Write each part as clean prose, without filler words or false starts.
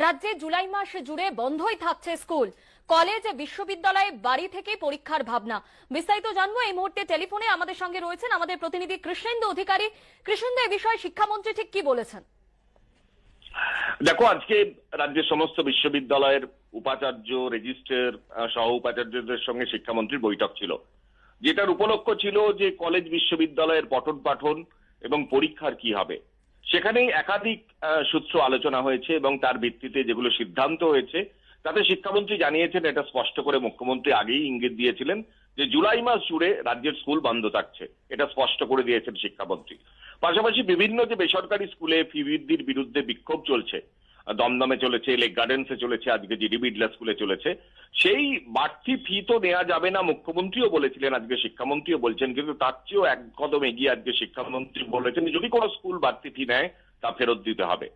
রাজ্যে জুলাই মাস জুড়ে বন্ধই থাকছে স্কুল, কলেজ, বিশ্ববিদ্যালয়ে বাড়ি থেকে পরীক্ষার ভাবনা। বিস্তারিত জানবো এই মুহূর্তে টেলিফোনে আমাদের সঙ্গে রয়েছেন আমাদের প্রতিনিধি কৃষ্ণেন্দু অধিকারী। কৃষ্ণেন্দু, এই বিষয়ে শিক্ষামন্ত্রী ঠিক কি বলেছেন? দেখো, আজকে রাজ্যের সমস্ত বিশ্ববিদ্যালয়ের উপাচার্য, রেজিস্ট্রার, সহ উপাচার্যদের সঙ্গে শিক্ষামন্ত্রীর বৈঠক ছিল, যেটার উপলক্ষ ছিল যে কলেজ বিশ্ববিদ্যালয়ের পঠন পাঠন এবং পরীক্ষার কি হবে। সেখানেই একাধিক সূত্র আলোচনা হয়েছে এবং তার ভিত্তিতে যেগুলো সিদ্ধান্ত হয়েছে তাতে শিক্ষামন্ত্রী জানিয়েছেন, এটা স্পষ্ট করে মুখ্যমন্ত্রী আগেই ইঙ্গিত দিয়েছিলেন যে জুলাই মাস জুড়ে রাজ্যের স্কুল বন্ধ থাকছে, এটা স্পষ্ট করে দিয়েছেন শিক্ষামন্ত্রী। পাশাপাশি বিভিন্ন যে বেসরকারি স্কুলে ফি বৃদ্ধির বিরুদ্ধে বিক্ষোভ চলছে, দমদমে চলেছে, লেক গার্ডেন্সে চলেছে, আজকে জিডি বিড়লা স্কুলে চলেছে, সেই বাড়তি ফি তো নেওয়া যাবে না, মুখ্যমন্ত্রীও বলেছিলেন, আজকে শিক্ষামন্ত্রীও বলছেন, কিন্তু তার চেয়েও এক কদম এগিয়ে আজকে শিক্ষামন্ত্রী বলেছেন যদি কোনো স্কুল বাড়তি ফি নেয় তা ফেরত দিতে হবে।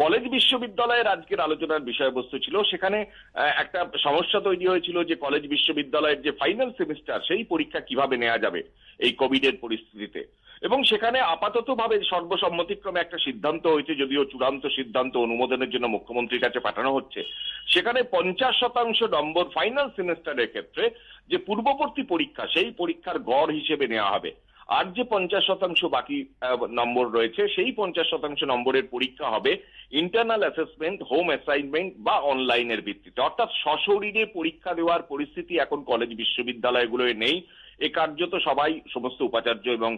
কলেজ বিশ্ববিদ্যালয়ের আজকের আলোচনার বিষয়বস্তু ছিল, সেখানে একটা সমস্যা তৈরি হয়েছিল যে কলেজ বিশ্ববিদ্যালয়ের যে ফাইনাল সেমিস্টার সেই পরীক্ষা কিভাবে নেওয়া যাবে এই কোভিড এর পরিস্থিতিতে। এবং সেখানে আপাতত ভাবে সর্বসম্মতিক্রমে একটা সিদ্ধান্ত হয়েছে, যদিও চূড়ান্ত সিদ্ধান্ত অনুমোদনের জন্য মুখ্যমন্ত্রীর কাছে পাঠানো হচ্ছে। সেখানে 50% নম্বর ফাইনাল সেমিস্টারের ক্ষেত্রে যে পূর্ববর্তী পরীক্ষা সেই পরীক্ষার গড় হিসেবে নেওয়া হবে। আর যে 50% বাকি নম্বর রয়েছে সেই 50% নম্বরের পরীক্ষা হবে ইন্টারনাল অ্যাসেসমেন্ট, হোম অ্যাসাইনমেন্ট বা অনলাইনের ভিত্তিতে। অর্থাৎ সশরীরে পরীক্ষা দেওয়ার পরিস্থিতি এখন কলেজ বিশ্ববিদ্যালয়গুলোয় নেই। এ কার্যত সবাই, সমস্ত উপাচার্য এবং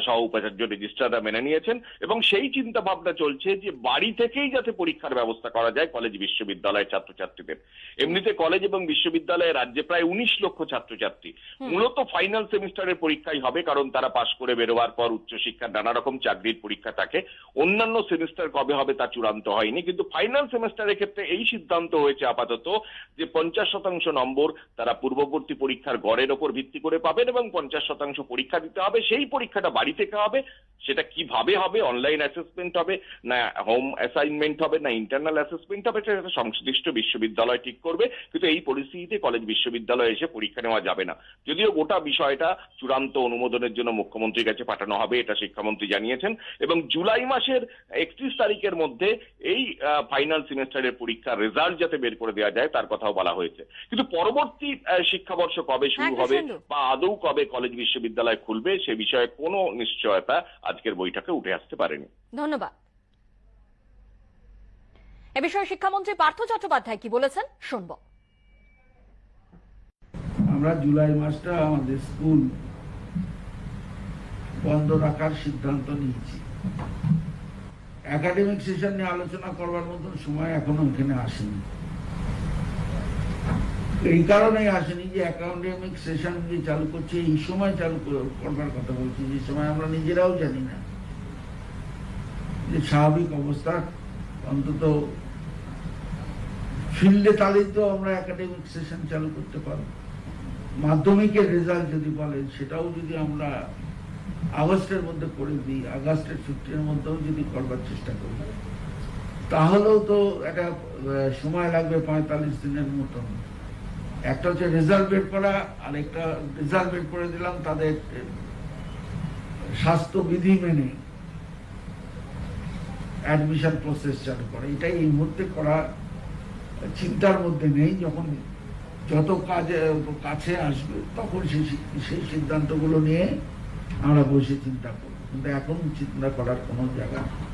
সহ উপাচার্য, রেজিস্ট্রাররা মেনে নিয়েছেন এবং সেই চিন্তা ভাবনা চলছে যে বাড়ি থেকেই যাতে পরীক্ষার ব্যবস্থা করা যায় কলেজ বিশ্ববিদ্যালয়ের ছাত্রছাত্রীদের। এমনিতে কলেজ এবং বিশ্ববিদ্যালয়ে রাজ্যে প্রায় 19 লক্ষ ছাত্রছাত্রী মূলত ফাইনাল সেমিস্টারের পরীক্ষাই হবে, কারণ তারা পাশ করে বেরোবার পর উচ্চশিক্ষার নানা রকম চাকরির পরীক্ষা থাকে। অন্যান্য সেমিস্টার কবে হবে তা চূড়ান্ত হয়নি, কিন্তু ফাইনাল সেমিস্টারের ক্ষেত্রে এই সিদ্ধান্ত হয়েছে আপাতত যে 50% নম্বর তারা পূর্ববর্তী পরীক্ষার গড়ের ওপর ভিত্তি করে পাবেন এবং 50% পরীক্ষা দিতে হবে। সেই পরীক্ষাটা বাড়ি থেকে হবে। সেটা কিভাবে হবে, অনলাইন অ্যাসেসমেন্ট হবে না হোম অ্যাসাইনমেন্ট হবে না ইন্টারনাল অ্যাসেসমেন্ট হবে, সেটা সংশ্লিষ্ট বিশ্ববিদ্যালয় ঠিক করবে। কিন্তু এই পরিস্থিতিতে কলেজ বিশ্ববিদ্যালয়ে এসে পরীক্ষা নেওয়া যাবে না, যদিও গোটা বিষয়টা চূড়ান্ত অনুমোদনের জন্য মুখ্যমন্ত্রীর কাছে পাঠানো হবে, এটা শিক্ষামন্ত্রী জানিয়েছেন। এবং জুলাই মাসের 31 তারিখের মধ্যে এই ফাইনাল সেমিস্টারের পরীক্ষার রেজাল্ট যাতে বের করে দেওয়া যায় তার কথাও বলা হয়েছে। কিন্তু পরবর্তী শিক্ষাবর্ষ কবে শুরু হবে বা আদৌ কবে কলেজ বিশ্ববিদ্যালয় খুলবে সে বিষয়ে কোনো নিশ্চয়তা আজকের বৈঠকে উঠে আসতে পারেনি। ধন্যবাদ। এ বিষয়ে শিক্ষামন্ত্রী পার্থ চট্টোপাধ্যায় কি বলেছেন শুনবো। আমরা জুলাই মাসটা আমাদের স্কুল বন্ধ রাখার সিদ্ধান্ত নিয়েছি। একাডেমিক সেশন নিয়ে আলোচনা করবার মতন সময় এখনো এখানে আসেনি। এই কারণেই আসেনি যে একাডেমিক সেশন যে চালু করছে এই সময় চালু করবার কথা বলছি, যে সময় আমরা নিজেরাও জানি না যে স্বাভাবিক অবস্থা অন্তত ফিল্ডে তাহলেই তো আমরা একাডেমিক সেশন চালু করতে পারবো। মাধ্যমিকের রেজাল্ট যদি বলেন সেটাও যদি আমরা আগস্টের মধ্যে করে দিই, আগস্টের ছুটির মধ্যেও যদি করবার চেষ্টা করি তাহলেও তো একটা সময় লাগবে 45 দিনের মতন। একটা হচ্ছে রেজাল্ট বের করা, আর একটা রেজাল্ট বের করে দিলাম তাদের স্বাস্থ্যবিধি মেনে অ্যাডমিশন প্রসেস চালু করা, এটাই এই মুহূর্তে করা চিন্তার মধ্যে নেই। যখন যত কাছে আসবে তখন সেই সিদ্ধান্তগুলো নিয়ে আমরা বসে চিন্তা করবো, কিন্তু এখন চিন্তা করার কোনো জায়গা নেই।